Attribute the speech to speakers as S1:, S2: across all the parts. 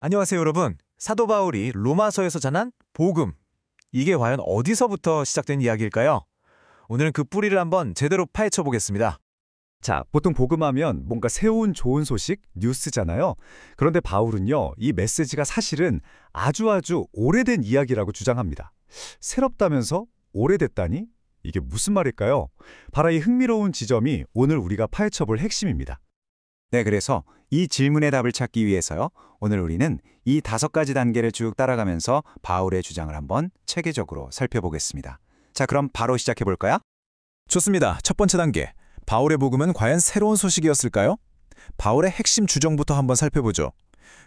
S1: 안녕하세요, 여러분. 사도 바울이 로마서에서 전한 복음. 이게 과연 어디서부터 시작된 이야기일까요? 오늘은 그 뿌리를 한번 제대로 파헤쳐 보겠습니다.
S2: 자, 보통 복음하면 뭔가 새로운 좋은 소식, 뉴스잖아요. 그런데 바울은요, 이 메시지가 사실은 아주 오래된 이야기라고 주장합니다. 새롭다면서 오래됐다니? 이게 무슨 말일까요? 바로 이 흥미로운 지점이 오늘 우리가 파헤쳐볼 핵심입니다.
S3: 네, 그래서 이 질문의 답을 찾기 위해서요. 오늘 우리는 이 5가지 단계를 쭉 따라가면서 바울의 주장을 한번 체계적으로 살펴보겠습니다. 자, 그럼 바로 시작해 볼까요?
S1: 좋습니다. 첫 번째 단계. 바울의 복음은 과연 새로운 소식이었을까요? 바울의 핵심 주정부터 한번 살펴보죠.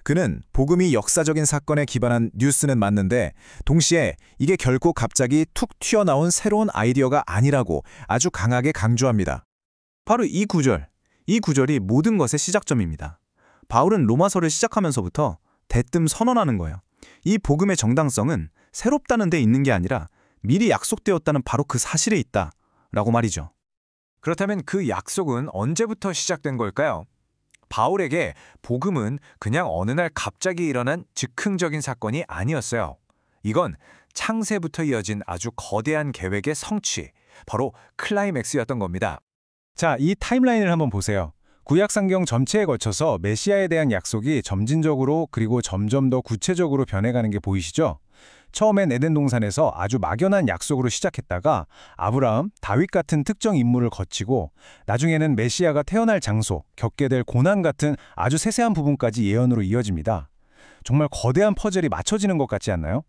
S1: 그는 복음이 역사적인 사건에 기반한 뉴스는 맞는데 동시에 이게 결코 갑자기 툭 튀어나온 새로운 아이디어가 아니라고 아주 강하게 강조합니다. 바로 이 구절이 모든 것의 시작점입니다. 바울은 로마서를 시작하면서부터 대뜸 선언하는 거예요. 이 복음의 정당성은 새롭다는 데 있는 게 아니라 미리 약속되었다는 바로 그 사실에 있다 라고 말이죠. 그렇다면 그 약속은 언제부터 시작된 걸까요? 바울에게 복음은 그냥 어느 날 갑자기 일어난 즉흥적인 사건이 아니었어요. 이건 창세부터 이어진 아주 거대한 계획의 성취, 바로 클라이맥스였던 겁니다.
S4: 자, 이 타임라인을 한번 보세요. 구약성경 전체에 거쳐서 메시아에 대한 약속이 점진적으로 그리고 점점 더 구체적으로 변해가는 게 보이시죠? 처음엔 에덴 동산에서 아주 막연한 약속으로 시작했다가 아브라함, 다윗 같은 특정 인물을 거치고 나중에는 메시아가 태어날 장소, 겪게 될 고난 같은 아주 세세한 부분까지 예언으로 이어집니다. 정말 거대한 퍼즐이 맞춰지는 것 같지 않나요?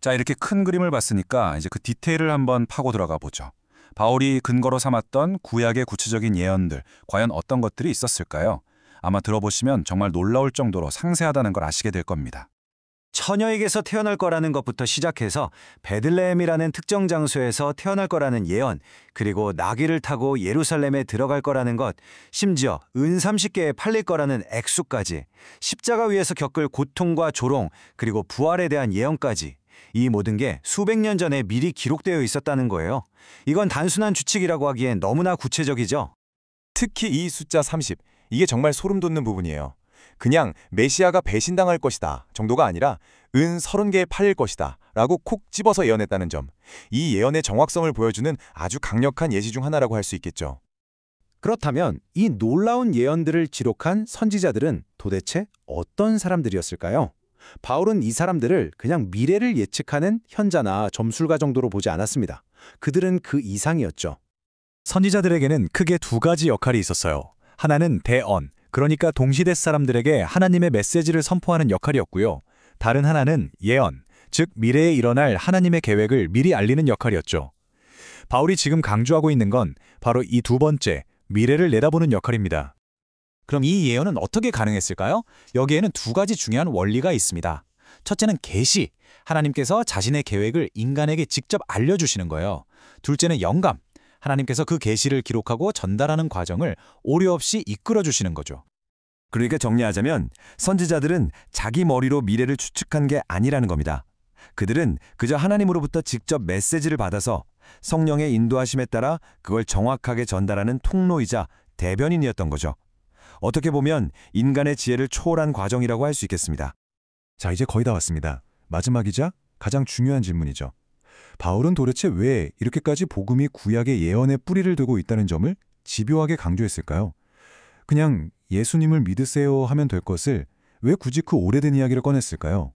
S5: 자, 이렇게 큰 그림을 봤으니까 이제 그 디테일을 한번 파고 들어가 보죠. 바울이 근거로 삼았던 구약의 구체적인 예언들, 과연 어떤 것들이 있었을까요? 아마 들어보시면 정말 놀라울 정도로 상세하다는 걸 아시게 될 겁니다.
S3: 처녀에게서 태어날 거라는 것부터 시작해서 베들레헴이라는 특정 장소에서 태어날 거라는 예언, 그리고 나귀를 타고 예루살렘에 들어갈 거라는 것, 심지어 은 30개에 팔릴 거라는 액수까지, 십자가 위에서 겪을 고통과 조롱, 그리고 부활에 대한 예언까지, 이 모든 게 수백 년 전에 미리 기록되어 있었다는 거예요. 이건 단순한 추측이라고 하기엔 너무나 구체적이죠.
S1: 특히 이 숫자 30, 이게 정말 소름 돋는 부분이에요. 그냥 메시아가 배신당할 것이다 정도가 아니라 은 30개에 팔릴 것이다 라고 콕 집어서 예언했다는 점. 이 예언의 정확성을 보여주는 아주 강력한 예시 중 하나라고 할 수 있겠죠.
S3: 그렇다면 이 놀라운 예언들을 기록한 선지자들은 도대체 어떤 사람들이었을까요? 바울은 이 사람들을 그냥 미래를 예측하는 현자나 점술가 정도로 보지 않았습니다. 그들은 그 이상이었죠.
S1: 선지자들에게는 크게 두 가지 역할이 있었어요. 하나는 대언, 그러니까 동시대 사람들에게 하나님의 메시지를 선포하는 역할이었고요. 다른 하나는 예언, 즉 미래에 일어날 하나님의 계획을 미리 알리는 역할이었죠. 바울이 지금 강조하고 있는 건 바로 이 두 번째, 미래를 내다보는 역할입니다. 그럼 이 예언은 어떻게 가능했을까요? 여기에는 두 가지 중요한 원리가 있습니다. 첫째는 계시, 하나님께서 자신의 계획을 인간에게 직접 알려주시는 거예요. 둘째는 영감, 하나님께서 그 계시를 기록하고 전달하는 과정을 오류 없이 이끌어주시는 거죠.
S6: 그러니까 정리하자면 선지자들은 자기 머리로 미래를 추측한 게 아니라는 겁니다. 그들은 그저 하나님으로부터 직접 메시지를 받아서 성령의 인도하심에 따라 그걸 정확하게 전달하는 통로이자 대변인이었던 거죠. 어떻게 보면 인간의 지혜를 초월한 과정이라고 할 수 있겠습니다.
S2: 자, 이제 거의 다 왔습니다. 마지막이자 가장 중요한 질문이죠. 바울은 도대체 왜 이렇게까지 복음이 구약의 예언에 뿌리를 두고 있다는 점을 집요하게 강조했을까요? 그냥 예수님을 믿으세요 하면 될 것을 왜 굳이 그 오래된 이야기를 꺼냈을까요?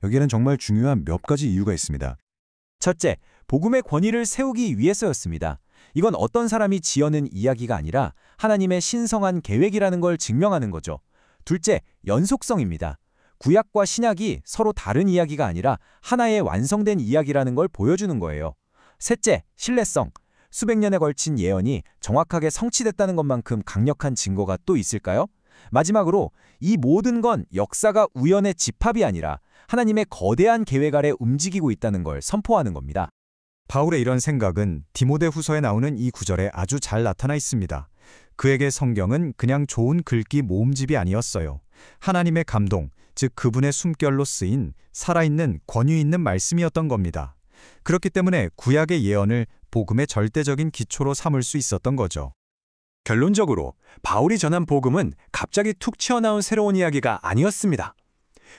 S2: 여기에는 정말 중요한 몇 가지 이유가 있습니다.
S1: 첫째, 복음의 권위를 세우기 위해서였습니다. 이건 어떤 사람이 지어낸 이야기가 아니라 하나님의 신성한 계획이라는 걸 증명하는 거죠. 둘째, 연속성입니다. 구약과 신약이 서로 다른 이야기가 아니라 하나의 완성된 이야기라는 걸 보여주는 거예요. 셋째, 신뢰성. 수백 년에 걸친 예언이 정확하게 성취됐다는 것만큼 강력한 증거가 또 있을까요? 마지막으로 이 모든 건 역사가 우연의 집합이 아니라 하나님의 거대한 계획 아래 움직이고 있다는 걸 선포하는 겁니다.
S2: 바울의 이런 생각은 디모데후서에 나오는 이 구절에 아주 잘 나타나 있습니다. 그에게 성경은 그냥 좋은 글귀 모음집이 아니었어요. 하나님의 감동, 즉 그분의 숨결로 쓰인 살아있는 권위 있는 말씀이었던 겁니다. 그렇기 때문에 구약의 예언을 복음의 절대적인 기초로 삼을 수 있었던 거죠.
S1: 결론적으로 바울이 전한 복음은 갑자기 툭 튀어나온 새로운 이야기가 아니었습니다.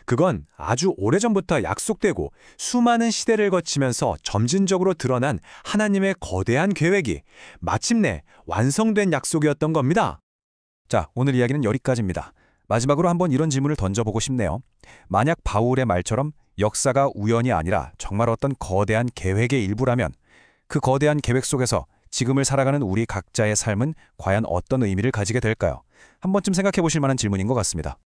S1: 그건 아주 오래전부터 약속되고 수많은 시대를 거치면서 점진적으로 드러난 하나님의 거대한 계획이 마침내 완성된 약속이었던 겁니다.
S2: 자, 오늘 이야기는 여기까지입니다. 마지막으로 한번 이런 질문을 던져보고 싶네요. 만약 바울의 말처럼 역사가 우연이 아니라 정말 어떤 거대한 계획의 일부라면 그 거대한 계획 속에서 지금을 살아가는 우리 각자의 삶은 과연 어떤 의미를 가지게 될까요? 한 번쯤 생각해 보실 만한 질문인 것 같습니다.